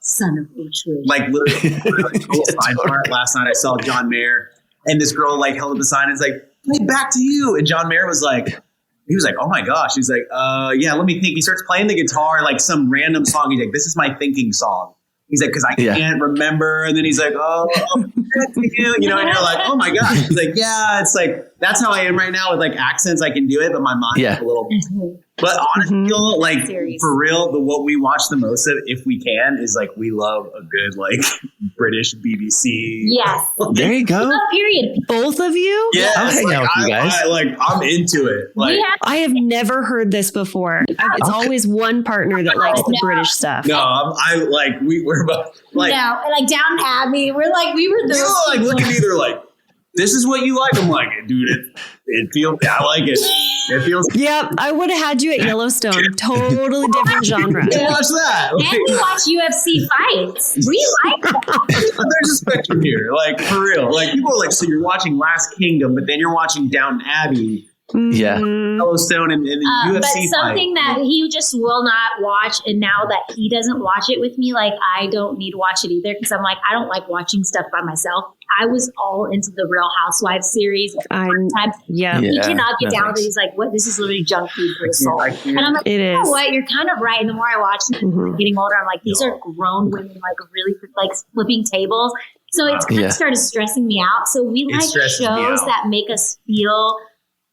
Son of Uhtred. Like literally, cool side part. Last night I saw John Mayer and this girl like held up a sign and was like, "Play Back to You," and John Mayer was like. He was like, "Oh my gosh." He's like, yeah, let me think." He starts playing the guitar, like some random song. He's like, "This is my thinking song." He's like, "Cause I can't remember." And then he's like, "Oh, you know," and you're like, "Oh my gosh." He's like, "Yeah, it's like, that's how I am right now with like accents. I can do it, but my mind is a little." But honestly, like for real, what we watch the most of, if we can, is like we love a good like British BBC. Yes. There you go. Period. Both of you? Yeah, I'll hang out with you guys. I'm into it. Like, I have never heard this before. It's always one partner that likes the British stuff. no, we're both like, No, like Downton Abbey. We were those. you like look at me. They're like, "This is what you like." I'm like, "Dude, it feels. I like it. It feels." Yep, I would have had you at Yellowstone. Totally different genre. Yeah, watch that. And we watch UFC fights. We like that. There's a spectrum here, like for real. Like people are like, "So you're watching Last Kingdom, but then you're watching Downton Abbey, Yeah. Yellowstone, and the UFC But fight." something that he just will not watch, and now that he doesn't watch it with me, like I don't need to watch it either because I'm like, I don't like watching stuff by myself. I was all into the Real Housewives series. Yeah. He cannot get down with it. He's like, "What? This is literally junk food for his soul." And I'm like, It "You know is. what? You're kind of right." And the more I watch it, getting older, I'm like, these are grown women, like really like flipping tables. So it's kind of started stressing me out. So we like stresses me shows out. that make us feel.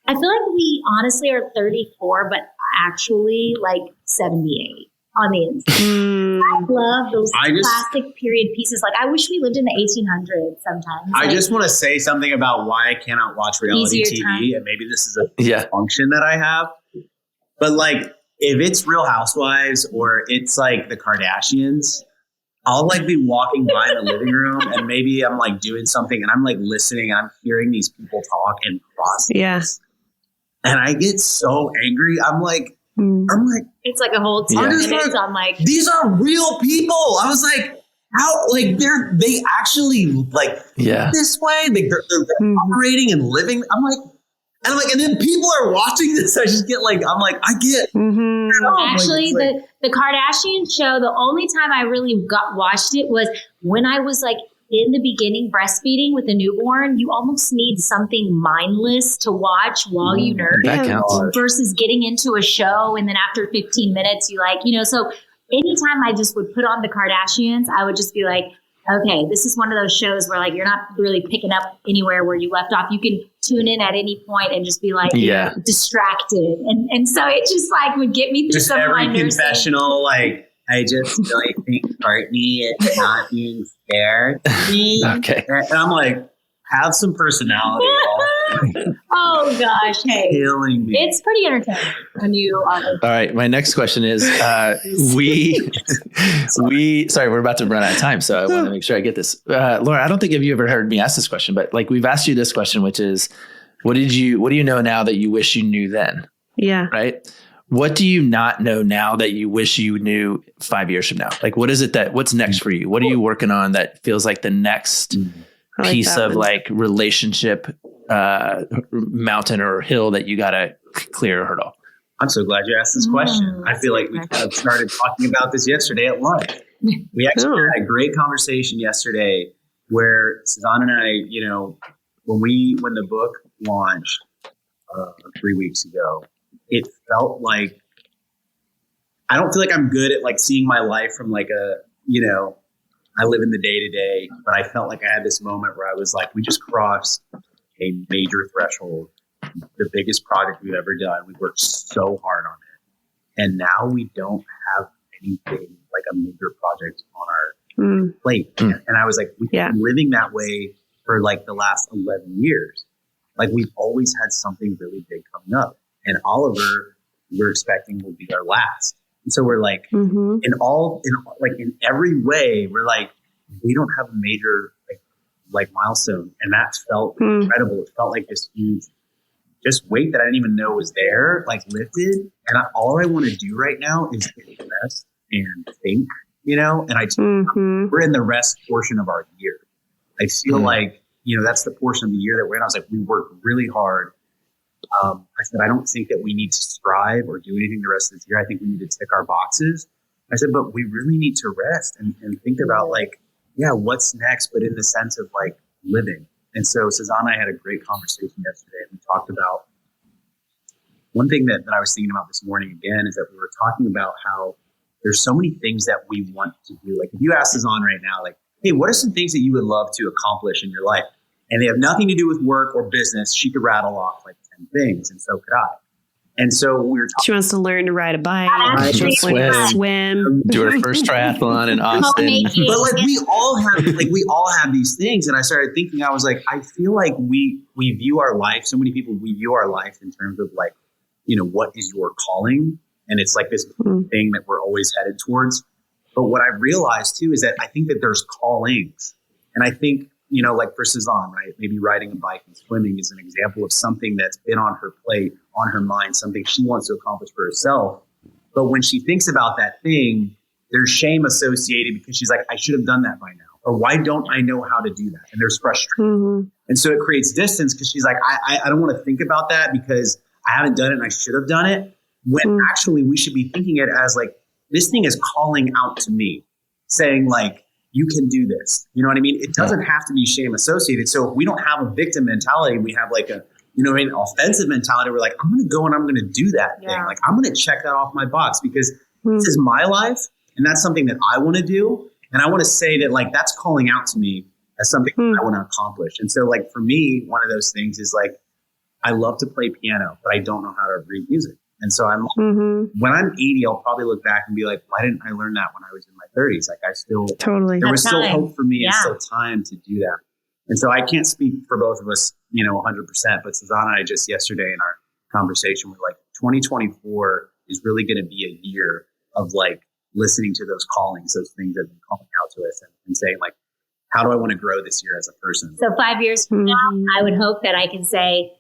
I feel like we honestly are 34, but actually like 78 on the inside. I love those classic period pieces. Like I wish we lived in the 1800s sometimes. I just want to say something about why I cannot watch reality TV, and maybe this is a function that I have. But like, if it's Real Housewives or it's like the Kardashians, I'll like be walking by the living room and maybe I'm like doing something and I'm like listening and I'm hearing these people talk and process. Yeah. And I get so angry. I'm like, it's like a whole 10 minutes. I'm like, these are real people. I was like, how, like they actually like this way. They're operating and living. I'm like, and then people are watching this. I just get like, I'm like, I get. Actually, the Kardashian show, the only time I really watched it was when I was like in the beginning breastfeeding with a newborn. You almost need something mindless to watch while you nurse. That counts. Versus getting into a show and then after 15 minutes, you like, so anytime I just would put on the Kardashians, I would just be like, okay, this is one of those shows where like you're not really picking up anywhere where you left off. You can tune in at any point and just be like distracted. And so it just like would get me through just some of my every nursing. confessional, like, I just really think Courtney is not being fair to me. Okay. And I'm like, have some personality. Oh gosh, hey, Killing me. it's pretty entertaining when you. All right. My next question is, sorry, we're about to run out of time, so I want to make sure I get this. Laura, I don't think you ever heard me ask this question, but like we've asked you this question, which is, what do you know now that you wish you knew then? Yeah. Right. What do you not know now that you wish you knew 5 years from now? Like, what's next for you? What are you working on that feels like the next piece of like relationship mountain or hill that you got to clear or hurdle? I'm so glad you asked this question. I feel like we kind of started talking about this yesterday at lunch. We actually had a great conversation yesterday where Sazan and I, when the book launched 3 weeks ago, it felt like, I don't feel like I'm good at like seeing my life from like I live in the day to day, but I felt like I had this moment where I was like, we just crossed a major threshold, the biggest project we've ever done. We worked so hard on it. And now we don't have anything like a major project on our plate. And I was like, we've been living that way for like the last 11 years. Like we've always had something really big coming up. And Oliver, we're expecting will be our last. And so we're like, in every way, we're like, we don't have a major like milestone. And that felt incredible. It felt like this huge just weight that I didn't even know was there, like lifted. And all I want to do right now is rest and think, you know, and we're in the rest portion of our year. I feel like, you know, that's the portion of the year that we're in. I was like, we worked really hard. I said, I don't think that we need to strive or do anything the rest of this year. I think we need to tick our boxes. I said, but we really need to rest and think about like, what's next, but in the sense of like living. And so Sazan and I had a great conversation yesterday. And we talked about one thing that I was thinking about this morning again, is that we were talking about how there's so many things that we want to do. Like if you ask Sazan right now, like, hey, what are some things that you would love to accomplish in your life? And they have nothing to do with work or business. She could rattle off like 10 things, and so could I. And so we were talking. She wants to learn to ride a bike. She wants to learn to swim. Do her first triathlon in Austin. But like we all have these things. And I started thinking, I was like, I feel like we view our life. So many people, we view our life in terms of like, you know, what is your calling? And it's like this thing that we're always headed towards. But what I realized too is that I think that there's callings. And I think, you know, like for Sazan, right? Maybe riding a bike and swimming is an example of something that's been on her plate, on her mind, something she wants to accomplish for herself. But when she thinks about that thing, there's shame associated because she's like, I should have done that by now. Or why don't I know how to do that? And there's frustration. And so it creates distance because she's like, I don't want to think about that because I haven't done it and I should have done it. When actually we should be thinking it as like, this thing is calling out to me, saying like, you can do this. You know what I mean? It doesn't have to be shame associated. So if we don't have a victim mentality, we have like a, you know, an offensive mentality. We're like, I'm going to go and I'm going to do that thing. Like, I'm going to check that off my box because this is my life. And that's something that I want to do. And I want to say that like, that's calling out to me as something I want to accomplish. And so like, for me, one of those things is like, I love to play piano, but I don't know how to read music. And so I'm when I'm 80, I'll probably look back and be like, why didn't I learn that when I was in my 30s? Like I still there was still hope for me and still time to do that. And so I can't speak for both of us, you know, 100%. But Sazan and I just yesterday in our conversation were like, 2024 is really going to be a year of like listening to those callings, those things that have been calling out to us and saying like, how do I want to grow this year as a person? So 5 years from now, I would hope that I can say,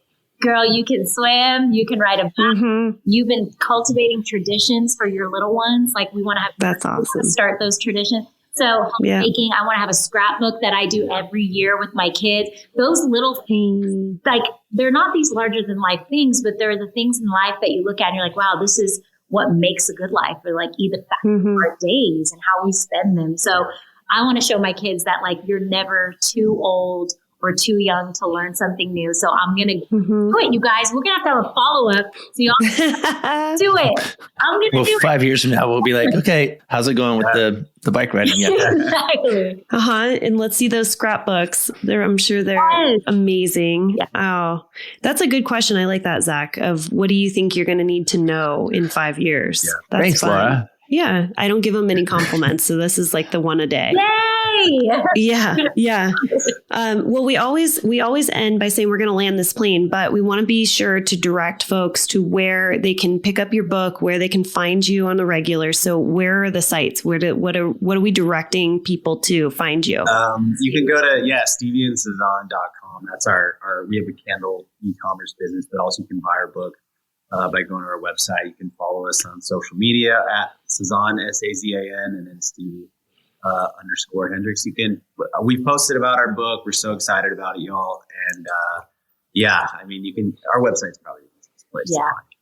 girl, you can swim, you can ride a bike. You've been cultivating traditions for your little ones. Like we want to have that's awesome. Start those traditions. So making, I want to have a scrapbook that I do every year with my kids. Those little things, like they're not these larger than life things, but they're the things in life that you look at and you're like, wow, this is what makes a good life, or like either fact of our days and how we spend them. So I want to show my kids that like you're never too old or too young to learn something new. So I'm going to do it, you guys. We're going to have a follow-up. So y'all do it. I'm going to do it. 5 years from now, we'll be like, okay, how's it going with the bike riding? Exactly. And let's see those scrapbooks. I'm sure they're amazing. Yeah. Oh, that's a good question. I like that, Zach, of what do you think you're going to need to know in 5 years? Yeah. That's Thanks, fun. Laura. Yeah. I don't give them any compliments. So this is like the one a day. Yay! Yeah. Well, we always end by saying we're going to land this plane, but we want to be sure to direct folks to where they can pick up your book, where they can find you on the regular. So where are the sites? What are we directing people to find you? You can go to, StevieandSazan.com. That's we have a candle e-commerce business, but also you can buy our book by going to our website. You can follow us on social media at Sazan, Sazan, and then Stevie _ Hendrix. We've posted about our book. We're so excited about it, y'all. And our website's probably the easiest place to find it.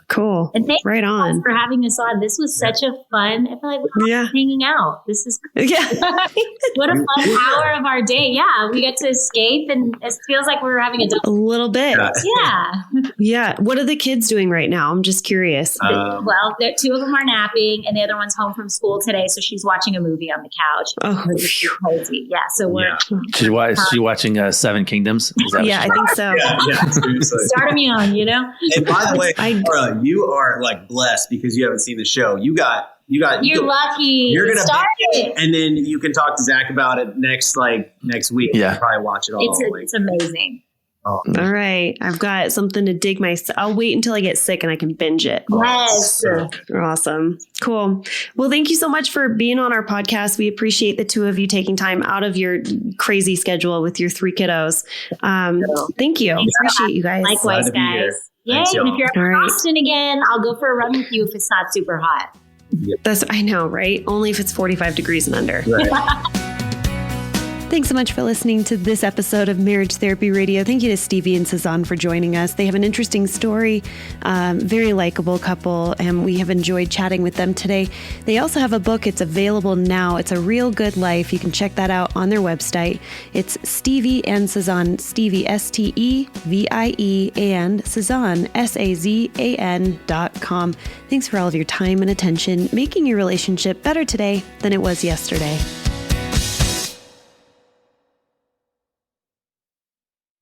Cool. And thank right on for having us on. This was such a fun, I feel like we're hanging out. This is what a fun hour of our day. Yeah. We get to escape and it feels like we're having a little bit. Yeah. What are the kids doing right now? I'm just curious. Well, two of them are napping and the other one's home from school today. So she's watching a movie on the couch. Oh, crazy. Yeah. So we're She's watching Seven Kingdoms. I think so. Yeah, seriously. Start them young, you know? And by the way, Laura, you are like blessed because you haven't seen the show. You're lucky. You're gonna start it, and then you can talk to Zach about it next week. Yeah, you probably watch it all. It's amazing. Oh. All right. I've got something to dig I'll wait until I get sick and I can binge it. Yes. Awesome. Cool. Well, thank you so much for being on our podcast. We appreciate the two of you taking time out of your crazy schedule with your 3 kiddos. Thank you. Appreciate you guys. Likewise, guys. Yay. And if you're ever in Austin again, I'll go for a run with you if it's not super hot. I know, right? Only if it's 45 degrees and under. Right. Thanks so much for listening to this episode of Marriage Therapy Radio. Thank you to Stevie and Sazan for joining us. They have an interesting story, very likable couple, and we have enjoyed chatting with them today. They also have a book. It's available now. It's A Real Good Life. You can check that out on their website. It's Stevie and Sazan, Stevie, Stevie, and Sazan, Sazan.com. Thanks for all of your time and attention, making your relationship better today than it was yesterday.